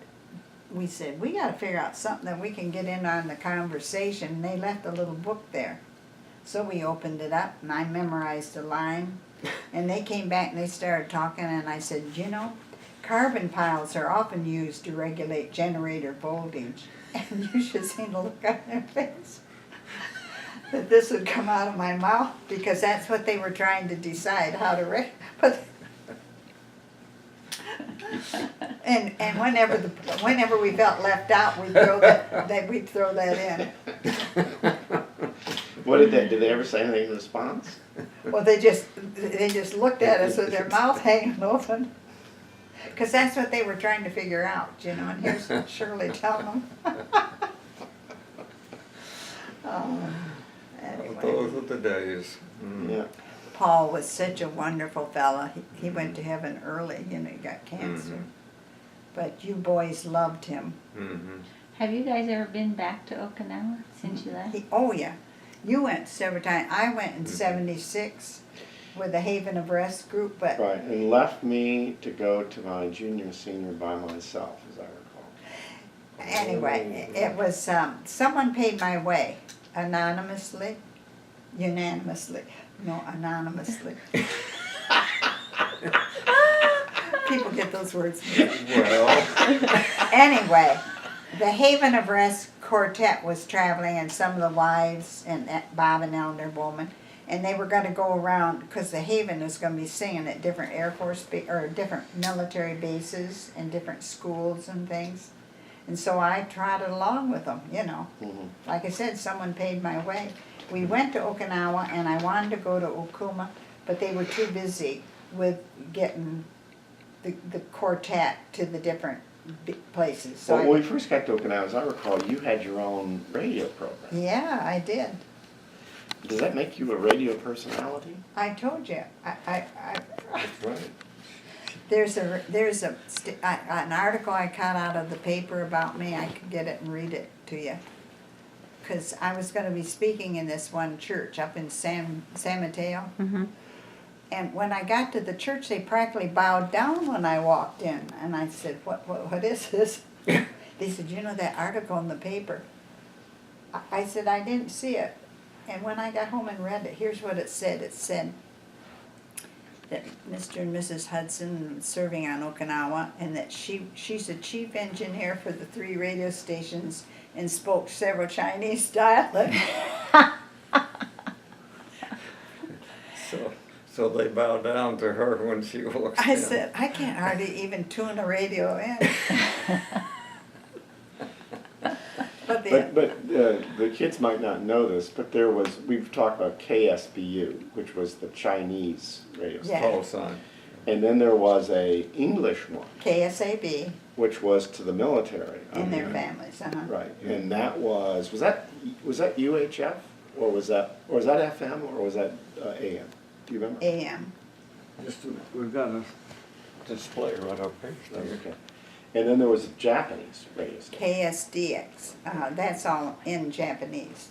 we said, we got to figure out something that we can get in on the conversation. And they left a little book there. So we opened it up, and I memorized a line. And they came back and they started talking, and I said, carbon piles are often used to regulate generator voltage. And you should see the look on their face. That this would come out of my mouth, because that's what they were trying to decide, how to but and whenever we felt left out, we'd throw that in. What did they ever say anything in response? Well, they just looked at us with their mouth hanging open, because that's what they were trying to figure out, And here's Shirley telling them. Anyway, Those were the days. Yeah. Paul was such a wonderful fella. He went to heaven early. He got cancer, but you boys loved him. Mm-hmm. Have you guys ever been back to Okinawa since you left? Oh yeah, you went several times. I went in '76 with the Haven of Rest group, but Right, and left me to go to my junior senior by myself, as I recall. anyway, it was someone paid my way anonymously, unanimously, no, anonymously. People get those words mixed. Well, Anyway, the Haven of Rest quartet was traveling, and some of the wives and Bob and Eleanor Bowman, and they were going to go around because the Haven was going to be singing at different Air Force or different military bases and different schools and things. And so I trotted along with them, Mhm. Like I said, someone paid my way. we went to Okinawa, and I wanted to go to Okuma, but they were too busy with getting the quartet to the different places. So Well, when we first got to Okinawa, as I recall, you had your own radio program. yeah, I did. Does that make you a radio personality? I told you. That's right. There's an article I cut out of the paper about me. I could get it and read it to you. Because I was going to be speaking in this one church up in San Mateo. Mm-hmm. And when I got to the church, they practically bowed down when I walked in. And I said, what is this? They said, you know that article in the paper? I said, I didn't see it. And when I got home and read it, here's what it said. It said that Mr. and Mrs. Hudson was serving on Okinawa, and that she's a chief engineer for the 3 radio stations and spoke several Chinese dialects. So they bow down to her when she walks in. I said, I can't hardly even tune a radio in. But the kids might not know this, but we've talked about KSBU, which was the Chinese radio station. Yeah. Call sign. And then there was a English one, KSAB which was to the military. and their families, Right, and that was that UHF, or was that FM, or was that AM? Do you remember? AM. We've got a display right up here. Oh, okay. And then there was a Japanese radio station. KSDX. That's all in Japanese.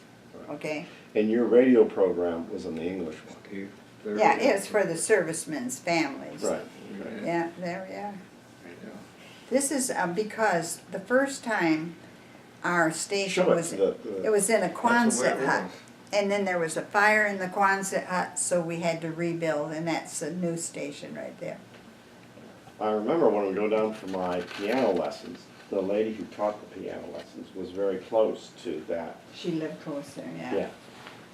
Okay? And your radio program was on the English one. Yeah, it's for the servicemen's families. Right. Yeah, there we are. This is because the first time our station Show it was, to it was in a That's the way Quonset it hut. was. And then there was a fire in the Quonset hut, so we had to rebuild, and that's a new station right there. I remember when we go down for my piano lessons, the lady who taught the piano lessons was very close to that. She lived close there, Yeah.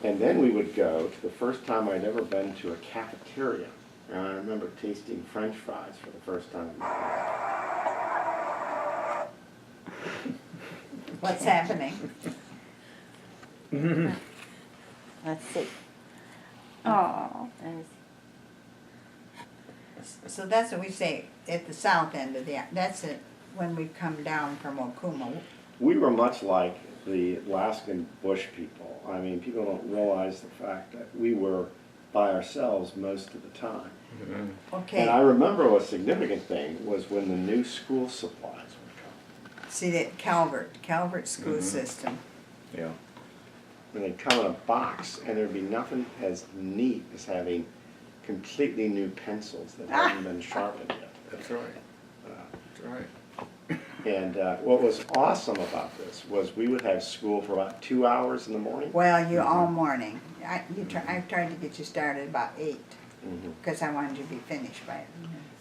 And then we would go to the first time I'd ever been to a cafeteria. And I remember tasting French fries for the first time in my life. What's happening? Let's see. Oh, there's. So that's what we say at the south end of that's it, when we come down from Okuma. We were much like the Alaskan bush people. I mean, people don't realize the fact that we were by ourselves most of the time. Mm-hmm. Okay. And I remember a significant thing was when the new school supplies would come. See that Calvert school system. Yeah. And they'd come in a box, and there'd be nothing as neat as having completely new pencils that hadn't been sharpened yet. That's right. That's right. And what was awesome about this was we would have school for about 2 hours in the morning. Well, you all morning. I tried to get you started about 8 Mhm. because I wanted you to be finished by it.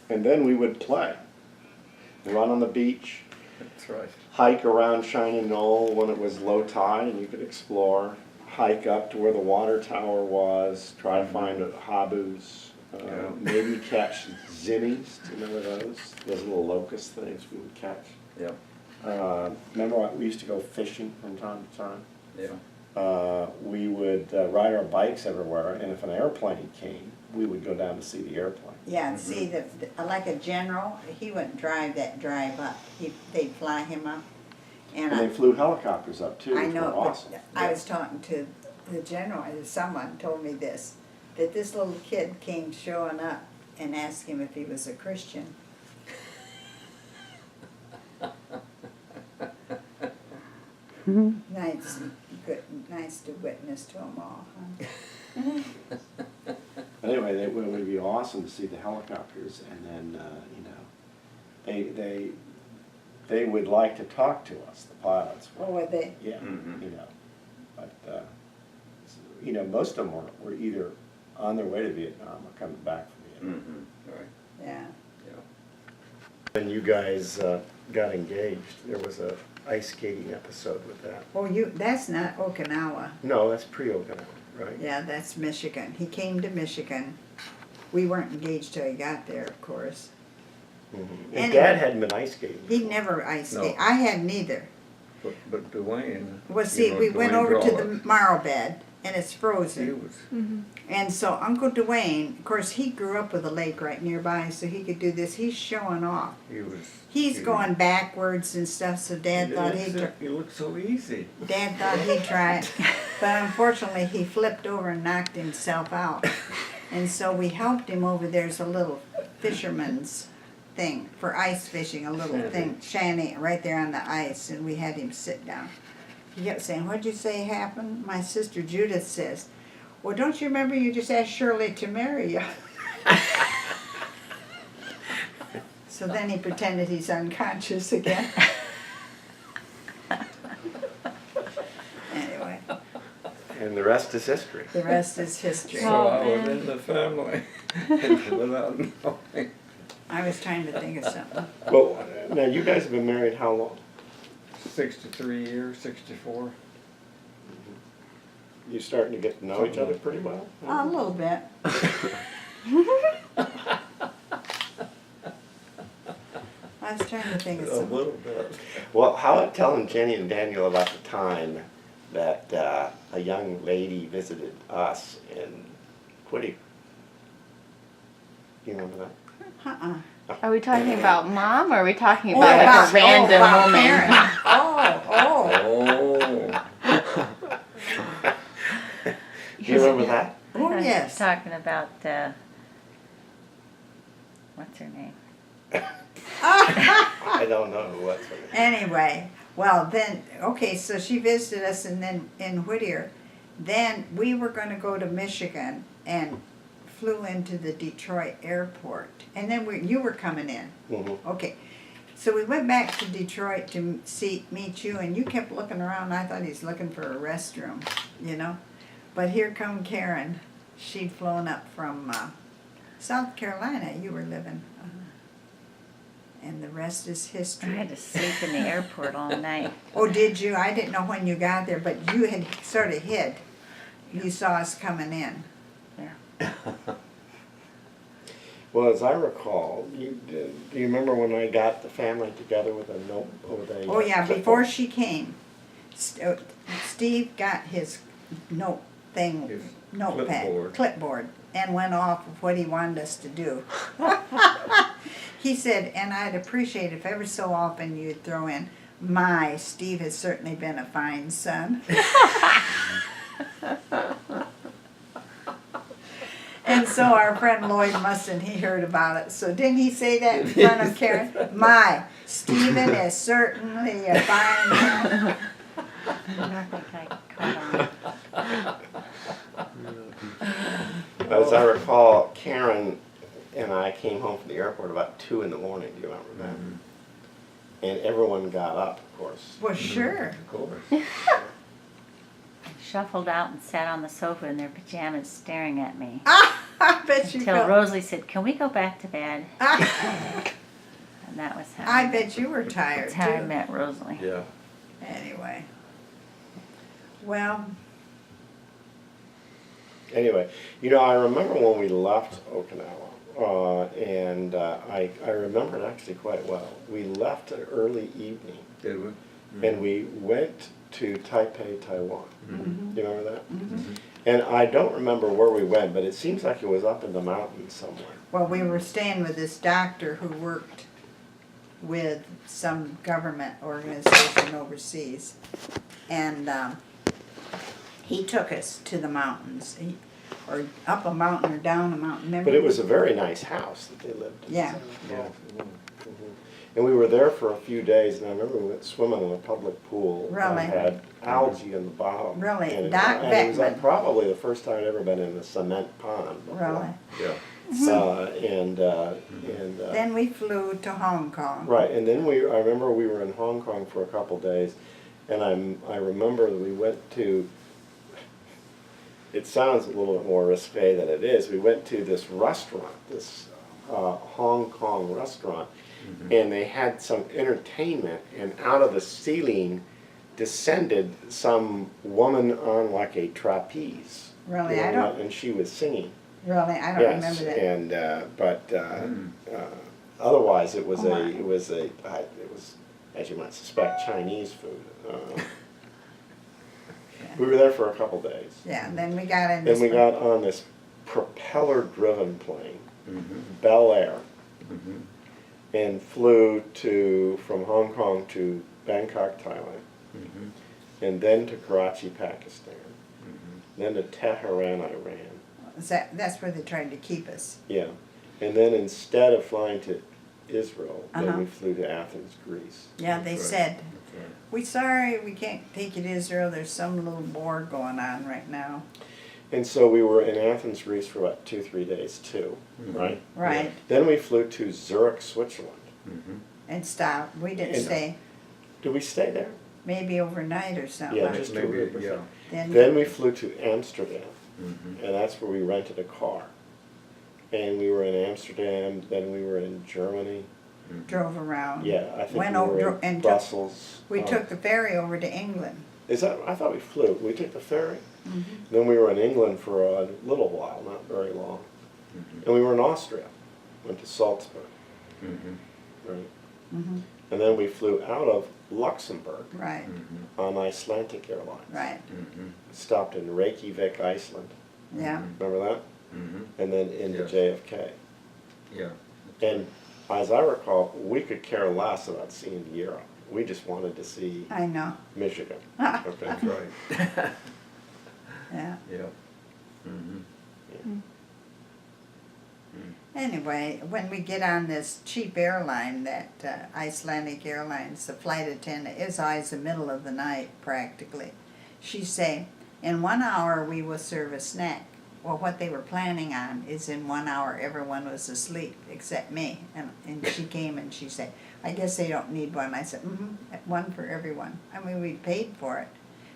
And then we would play, run on the beach, That's right. hike around Shiny Knoll when it was low tide and you could explore, hike up to where the water tower was, try to find habus, Yeah. maybe catch zinnies. Do you remember those? Those little locust things we would catch. Yep. Remember we used to go fishing from time to time? Yeah. We would ride our bikes everywhere, and if an airplane came, we would go down to see the airplane. Yeah, and see, like a general, he wouldn't drive that drive up. They'd fly him up. And they flew helicopters up too, I which know, were but awesome. I was talking to the general, and someone told me this, that this little kid came showing up and asked him if he was a Christian. Nice to witness to them all, huh? Anyway, it would be awesome to see the helicopters, and then they would like to talk to us, the pilots. Oh, were they? Yeah, Mhm. but most of them were either on their way to Vietnam or coming back from Vietnam. Mm-hmm. Right. Yeah. Yeah. When you guys got engaged, there was a ice skating episode with that. Oh, that's not Okinawa. No, that's pre-Okinawa, right? Yeah, that's Michigan. He came to Michigan. We weren't engaged till he got there, of course. Mhm. Anyway. And Dad hadn't been ice skating. He never ice No. skated. I had neither. But Dwayne. Well, see, we went Dwayne over to brought the us. marrow bed, and it's frozen. He was, And so Uncle Dwayne, of course, he grew up with a lake right nearby, so he could do this. He's showing off. he was. He's he- going backwards and stuff, so Dad thought he'd He looked so easy. Dad thought he'd try it. But unfortunately, he flipped over and knocked himself out. And so we helped him over. There's a little fisherman's thing for ice fishing, a little thing, shanty, right there on the ice, and we had him sit down. He kept saying, "What'd you say happened?" My sister Judith says, "Well, don't you remember you just asked Shirley to marry you?" So then he pretended he's unconscious again. Anyway, And the rest is history. the rest is history. So I was in the family without knowing. I was trying to think of something. Well, now you guys have been married how long? 63 years, 64. You starting to get to know each other pretty well? A little bit. I was trying to think of A something. little bit. Well, how about telling Jenny and Daniel about the time that a young lady visited us in Whittier? You remember that? Uh-uh. Are we talking about Mom, or are we talking Oh, about like about- a random about woman? Karen. Oh, Oh. Do you remember that? oh, oh, I was yes. talking about, what's her name? I don't know what's her name. Anyway, well then, okay, so she visited us and then in Whittier. Then we were gonna go to Michigan and flew into the Detroit airport. And then you were coming in. Mm-hmm. Okay, so we went back to Detroit to meet you, and you kept looking around. I thought he's looking for a restroom, you know. But here come Karen. She'd flown up from South Carolina. You were living. And the rest is I history. had to sleep in the airport all night. Oh, did you? I didn't know when you got there, but you had sort of hid. You saw us coming in. Well, as I recall, do you remember when I got the family together with a note with a? Oh yeah, clipboard? before she came, Steve got his note thing, His notepad, clipboard, and went off of what he wanted us to do. He said, and I'd appreciate if ever so often you'd throw in, "My, Steve has certainly been a fine son." And so our friend Lloyd Mustin, he heard about it. So didn't he say that in front of Karen? "My, Stephen is certainly a fine man." I think I caught on. As I recall, Karen and I came home from the airport about 2 in the morning. Do you remember that? And everyone got up, of course. Well, sure. Of course. Shuffled out and sat on the sofa in their pajamas staring at me. I bet you Until felt. Rosalie said, "Can we go back to bed?" And that was how I bet you were tired that's how I too. met Rosalie. Yeah. Anyway. Well, Anyway, I remember when we left Okinawa, and I remember it actually quite well. We left an early evening, Did we? and we went to Taipei, Taiwan. Mm-hmm. Do you remember that? And I don't remember where we went, but it seems like it was up in the mountains somewhere. well, we were staying with this doctor who worked with some government organization overseas, and he took us to the mountains, or up a mountain or down a mountain. Remember? But it was a very nice house that they lived in. Yeah. Yeah. And we were there for a few days, and I remember we went swimming in a public pool. Really? That had algae in the bottom. Really? And Doc it was Beckman. probably the first time I'd ever been in a cement pond before. Really? Yeah. Then we flew to Hong Kong. Right, and then I remember we were in Hong Kong for a couple days, and I remember that we went to, it sounds a little bit more risque than it is, we went to this restaurant, this Hong Kong restaurant, and they had some entertainment, and out of the ceiling descended some woman on like a trapeze. Really? You I know, don't. And she was singing. Really, I don't Yes, remember that. and otherwise it was Oh, my. it was as you might suspect, Chinese food. We were there for a couple days. Yeah, and then we got in Then this we one. got on this propeller-driven plane, Mm-hmm. Bel Air, Mm-hmm. and flew from Hong Kong to Bangkok, Thailand, Mm-hmm. and then to Karachi, Pakistan, Mm-hmm. then to Tehran, Iran. That's where they tried to keep us. Yeah, and then instead of flying to Israel, Uh-huh. then we flew to Athens, Greece. Yeah, they That's right. said, That's right. "We sorry, we can't take you to Israel. There's some little war going on right now." And so we were in Athens, Greece for about 2-3 days too, Mhm. right? Right, Then we flew to Zurich, Switzerland. Mm-hmm. and stop. We didn't And- stay. Did we stay there? Maybe overnight or something. Yeah, just a Maybe, little bit. yeah. Then we flew to Amsterdam, Mm-hmm. and that's where we rented a car. And we were in Amsterdam, then we were in Germany. drove around. Yeah, I think Went we over were in and Brussels. We took the ferry over to England. Is that, I thought we flew. We took the ferry. Mhm. Then we were in England for a little while, not very long. Mm-hmm. And we were in Austria. Went to Salzburg, Mm-hmm. right? Mm-hmm. And then we flew out of Luxembourg Right, Mm-hmm. on Icelandic Airlines. right, Mm-hmm. Stopped in Reykjavik, Iceland. yeah. Remember that? Mm-hmm. And then into Yes. JFK. Yeah. And as I recall, we could care less about seeing Europe. We just wanted to see I know, Michigan. That's Okay. right. yeah. Yeah. Mm-hmm. Anyway, when we get on this cheap airline, that Icelandic Airlines, the flight attendant is always the middle of the night practically. She say, "In 1 hour we will serve a snack." Well, what they were planning on is in 1 hour everyone was asleep except me. And she came and she said, "I guess they don't need one." I said, one for everyone. I mean, we paid for it.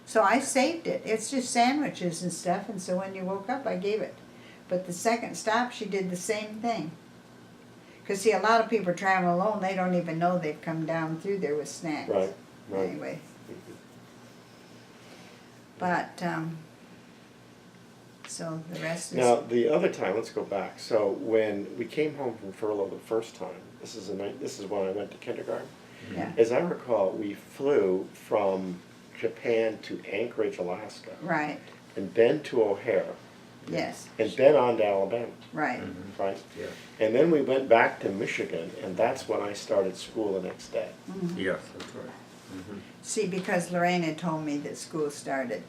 So I saved it. It's just sandwiches and stuff, and so when you woke up, I gave it. But the second stop, she did the same thing. Because, see, a lot of people travel alone, they don't even know they've come down through there with snacks. Right, right. Anyway. But, so the rest is... Now, the other time, let's go back. So when we came home from furlough the first time, this is when I went to kindergarten. Yeah, As I recall, we flew from Japan to Anchorage, Alaska, right, and then to O'Hare, yes, and then on to Alabama, right. Mm-hmm. right? Yeah. And then we went back to Michigan, and that's when I started school the next day. Yes, that's right. Mm-hmm. See, because Lorraine had told me that school started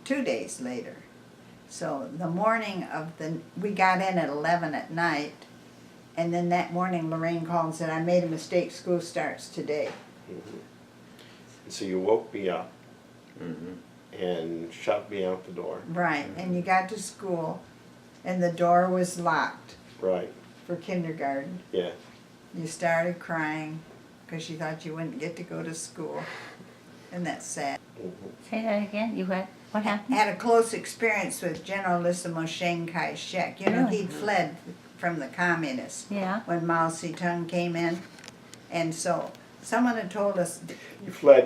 2 days later. So the morning of we got in at 11 at night, and then that morning Lorraine called and said, "I made a mistake, school starts today." Mhm. And so you woke me up Mm-hmm. and shoved me out the door. Right, and you got to school, and the door was locked Right, for kindergarten. yeah. You started crying because you thought you wouldn't get to go to school, and that's sad. Mhm. Say that again. You had what happened? Had a close experience with Generalissimo Chiang Kai-shek. You know, Really? he'd fled from the communists Yeah. when Mao Zedong came in, and so someone had told us,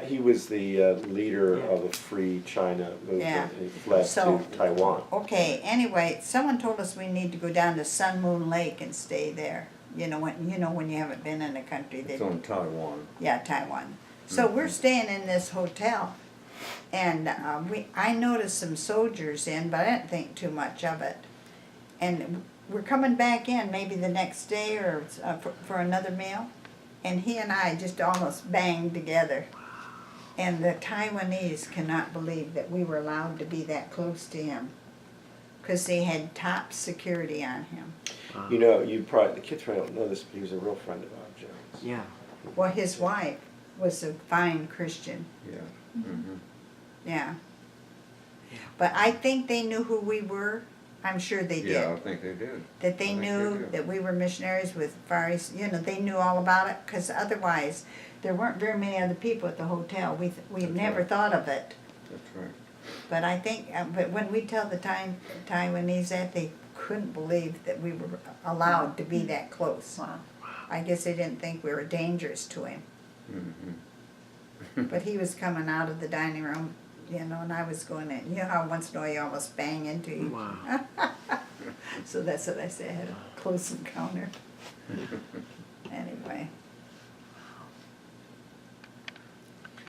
He was the leader of the Free China movement. Yeah. And he fled So- to Taiwan. okay, anyway, someone told us we need to go down to Sun Moon Lake and stay there. You know when you haven't been in a country that It's on Taiwan. yeah, Taiwan. So we're staying in this hotel, and I noticed some soldiers in, but I didn't think too much of it. And we're coming back in maybe the next day or for another meal, and he and I just almost banged together. And the Taiwanese cannot believe that we were allowed to be that close to him, because they had top security on him. You know, the kids probably don't know this, but he was a real friend of Bob Jones. Yeah. Well, his wife was a fine Christian. Yeah. Mm-hmm. Yeah. But I think they knew who we were. I'm sure they did. Yeah, I think they did. That they I think they knew did. that we were missionaries with Far East, they knew all about it, because otherwise, there weren't very many other people at the hotel. We That's never right. thought of it. That's right. But I think, but when we tell the Taiwanese that, they couldn't believe that we were allowed to be that close. Wow. I guess they didn't think we were dangerous to him. Mm-hmm. But he was coming out of the dining room, and I was going in. You know how once in a while you almost bang into each. Wow. So that's what I said. I had a close encounter. Anyway.